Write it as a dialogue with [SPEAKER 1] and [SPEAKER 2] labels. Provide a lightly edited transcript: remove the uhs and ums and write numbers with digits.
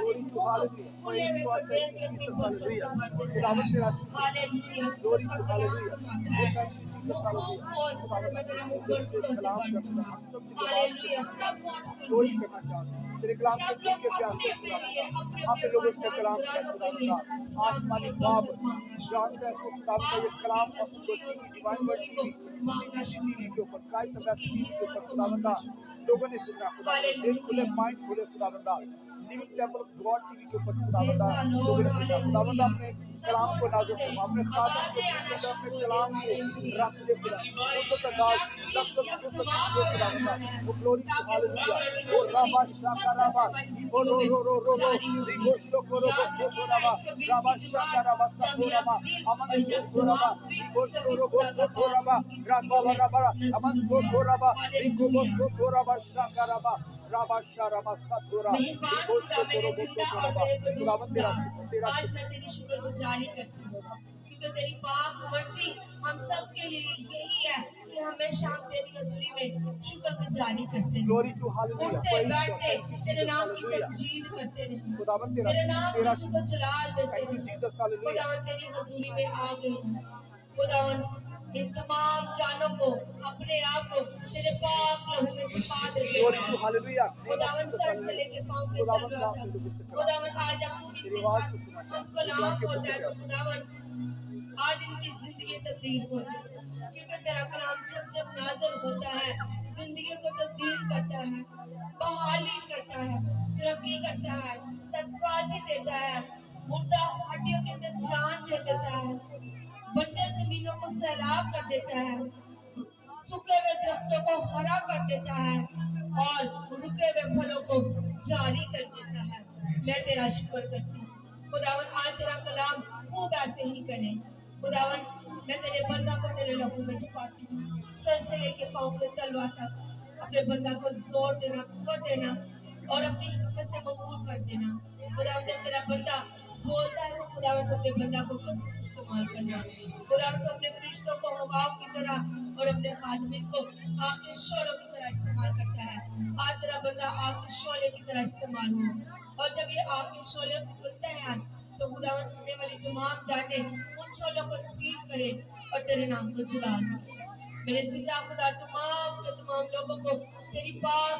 [SPEAKER 1] Glory to hallelujah.
[SPEAKER 2] खुले हुए को देख के अपनी मुल्क को संवर देता है। हालेलुया,
[SPEAKER 1] Glory
[SPEAKER 2] उसका
[SPEAKER 1] to
[SPEAKER 2] कलाम
[SPEAKER 1] hallelujah.
[SPEAKER 2] फरमाता है खूब बोल मैं तेरे मुंह को तो से भर दूंगा। हालेलुया, सब मुंह खोल
[SPEAKER 1] जोश
[SPEAKER 2] दे।
[SPEAKER 1] करना चाहते हैं तेरे कलाम
[SPEAKER 2] सब
[SPEAKER 1] के
[SPEAKER 2] लोग
[SPEAKER 1] के प्यास
[SPEAKER 2] अपने
[SPEAKER 1] से
[SPEAKER 2] अपने लिए
[SPEAKER 1] अपने लोगों से
[SPEAKER 2] खानदान
[SPEAKER 1] कलाम
[SPEAKER 2] घरानों
[SPEAKER 1] का
[SPEAKER 2] के लिए
[SPEAKER 1] खुदा आसमानी
[SPEAKER 2] और
[SPEAKER 1] बाप
[SPEAKER 2] बरकत मांगना शुरू
[SPEAKER 1] जानता है
[SPEAKER 2] करें।
[SPEAKER 1] तो खुदा का ये
[SPEAKER 2] आप
[SPEAKER 1] कलाम
[SPEAKER 2] उसकी हजूरी और उसकी
[SPEAKER 1] डिवाइन वर्ड
[SPEAKER 2] ग्लोरी को मांगना शुरू
[SPEAKER 1] टीवी के
[SPEAKER 2] करें।
[SPEAKER 1] ऊपर काई सब
[SPEAKER 2] उसकी
[SPEAKER 1] टीवी के ऊपर
[SPEAKER 2] हिम्मत को
[SPEAKER 1] खुदा
[SPEAKER 2] मांगना
[SPEAKER 1] बंदा
[SPEAKER 2] शुरू करें।
[SPEAKER 1] लोगों ने सुना खुदा बंदा खुले
[SPEAKER 2] हालेलुया,
[SPEAKER 1] माइंड खुले खुदा बंदा living temple of God TV के ऊपर खुदा
[SPEAKER 2] प्रेज
[SPEAKER 1] बंदा
[SPEAKER 2] द
[SPEAKER 1] लोगों
[SPEAKER 2] लॉर्ड,
[SPEAKER 1] ने सुना खुदा बंदा
[SPEAKER 2] हालेलुया।
[SPEAKER 1] अपने
[SPEAKER 2] सब
[SPEAKER 1] कलाम को
[SPEAKER 2] मुंह
[SPEAKER 1] नाज़िल
[SPEAKER 2] खोल दे,
[SPEAKER 1] फरमा अपने खादम को
[SPEAKER 2] आवाजें आना
[SPEAKER 1] जिंदगी में
[SPEAKER 2] शुरू
[SPEAKER 1] अपने
[SPEAKER 2] हो जाए।
[SPEAKER 1] कलाम को
[SPEAKER 2] हालेलुया,
[SPEAKER 1] रख दे खुदा उनको तदाद लफ्ज़ों
[SPEAKER 2] यक
[SPEAKER 1] को
[SPEAKER 2] तबाह
[SPEAKER 1] सकते
[SPEAKER 2] हो
[SPEAKER 1] खुदा
[SPEAKER 2] जाना
[SPEAKER 1] बंदा
[SPEAKER 2] है
[SPEAKER 1] वो ग्लोरी टू
[SPEAKER 2] ताकि
[SPEAKER 1] हालेलुया
[SPEAKER 2] खुदावन की
[SPEAKER 1] वो
[SPEAKER 2] हजूरी
[SPEAKER 1] राबा शाका
[SPEAKER 2] कसरत से
[SPEAKER 1] राबा
[SPEAKER 2] हमारी
[SPEAKER 1] ओ रो
[SPEAKER 2] जिंदगियों
[SPEAKER 1] रो रो
[SPEAKER 2] में
[SPEAKER 1] रो रो
[SPEAKER 2] जारी होगी।
[SPEAKER 1] रिगो शोको रो
[SPEAKER 2] याद
[SPEAKER 1] शोको
[SPEAKER 2] रखिएगा
[SPEAKER 1] राबा
[SPEAKER 2] 120
[SPEAKER 1] राबा
[SPEAKER 2] की
[SPEAKER 1] शाका
[SPEAKER 2] जुबान
[SPEAKER 1] राबा
[SPEAKER 2] जब
[SPEAKER 1] सको राबा
[SPEAKER 2] यकदिल
[SPEAKER 1] अमन
[SPEAKER 2] और
[SPEAKER 1] सोको राबा
[SPEAKER 2] यकतमाम हुई
[SPEAKER 1] रिगो
[SPEAKER 2] तभी
[SPEAKER 1] शोरो
[SPEAKER 2] खुदा का
[SPEAKER 1] सोको
[SPEAKER 2] पाक
[SPEAKER 1] राबा
[SPEAKER 2] उनकी
[SPEAKER 1] राबा
[SPEAKER 2] जिंदगियों में
[SPEAKER 1] राबा अमन
[SPEAKER 2] नजूल हुआ।
[SPEAKER 1] सोको राबा रिगो बो
[SPEAKER 2] हालेलुया,
[SPEAKER 1] सोको राबा शाका राबा राबा शाराबा सतोरा
[SPEAKER 2] मेहरबान
[SPEAKER 1] रिगो
[SPEAKER 2] खुदा,
[SPEAKER 1] शोको
[SPEAKER 2] मैंने
[SPEAKER 1] रो
[SPEAKER 2] जिंदा
[SPEAKER 1] सोको
[SPEAKER 2] और
[SPEAKER 1] राबा
[SPEAKER 2] मेरे कदूस
[SPEAKER 1] खुदावन
[SPEAKER 2] खुदा,
[SPEAKER 1] तेरा
[SPEAKER 2] आज
[SPEAKER 1] शुक्र
[SPEAKER 2] मैं तेरी शुक्रगुजारी करती हूँ क्योंकि तेरी पाक मर्जी हम सब के लिए यही है कि हमेशा हम तेरी हजूरी में शुक्रगुजारी करते रहे,
[SPEAKER 1] ग्लोरी टू हालेलुया
[SPEAKER 2] उठते बैठते तेरे नाम की
[SPEAKER 1] हालेलुया
[SPEAKER 2] तमजीद करते रहे,
[SPEAKER 1] खुदावन
[SPEAKER 2] तेरे नाम
[SPEAKER 1] तेरा
[SPEAKER 2] की तुझको जलाल देते
[SPEAKER 1] थैंक यू
[SPEAKER 2] रहे।
[SPEAKER 1] जीसस हालेलुया
[SPEAKER 2] खुदावन तेरी हजूरी में आ गई हूँ। खुदावन इन तमाम जानों को अपने आप को तेरे पाक लहू में छिपा देते
[SPEAKER 1] ग्लोरी
[SPEAKER 2] हैं।
[SPEAKER 1] टू हालेलुया
[SPEAKER 2] खुदावन सर से लेके पांव के तलवा तक, खुदावन आज जब तू इनके साथ हम कलाम होता है तो खुदावन आज इनकी जिंदगी तब्दील हो जाए क्योंकि तेरा कलाम जब जब नाज़िल होता है जिंदगी को तब्दील करता है, बहाली करता है, तरक्की करता है, सरफराजी देता है, मुर्दा हड्डियों के अंदर जान दे देता है, बंजर जमीनों को सैराब कर देता है, सूखे हुए दरख्तों को हरा कर देता है और रुके हुए फलों को जारी कर देता है। मैं तेरा शुक्र करती हूँ खुदावन, आज तेरा कलाम खूब ऐसे ही करे। खुदावन मैं तेरे बंदा को तेरे लहू में छुपाती हूँ, सर से लेके पाँव के तलवा तक अपने बंदा को जोर देना, कुव्वत देना और अपनी हिम्मत से कबूल कर देना। खुदावन जब तेरा बंदा बोलता है तो खुदावन तो अपने बंदा को कसम से इस्तेमाल करना। खुदावन तो अपने फरिश्तों को हवाओं की तरह और अपने खादमिन को आग के शोलों की तरह इस्तेमाल करता है। आज तेरा बंदा आग के शोले की तरह इस्तेमाल हो और जब ये आग के शोले खुलते हैं तो खुदावन सुनने वाली तमाम जाने उन शोलों को रिसीव करे और तेरे नाम को जला दे। मेरे जिंदा खुदा तमाम के तमाम लोगों को तेरी पाक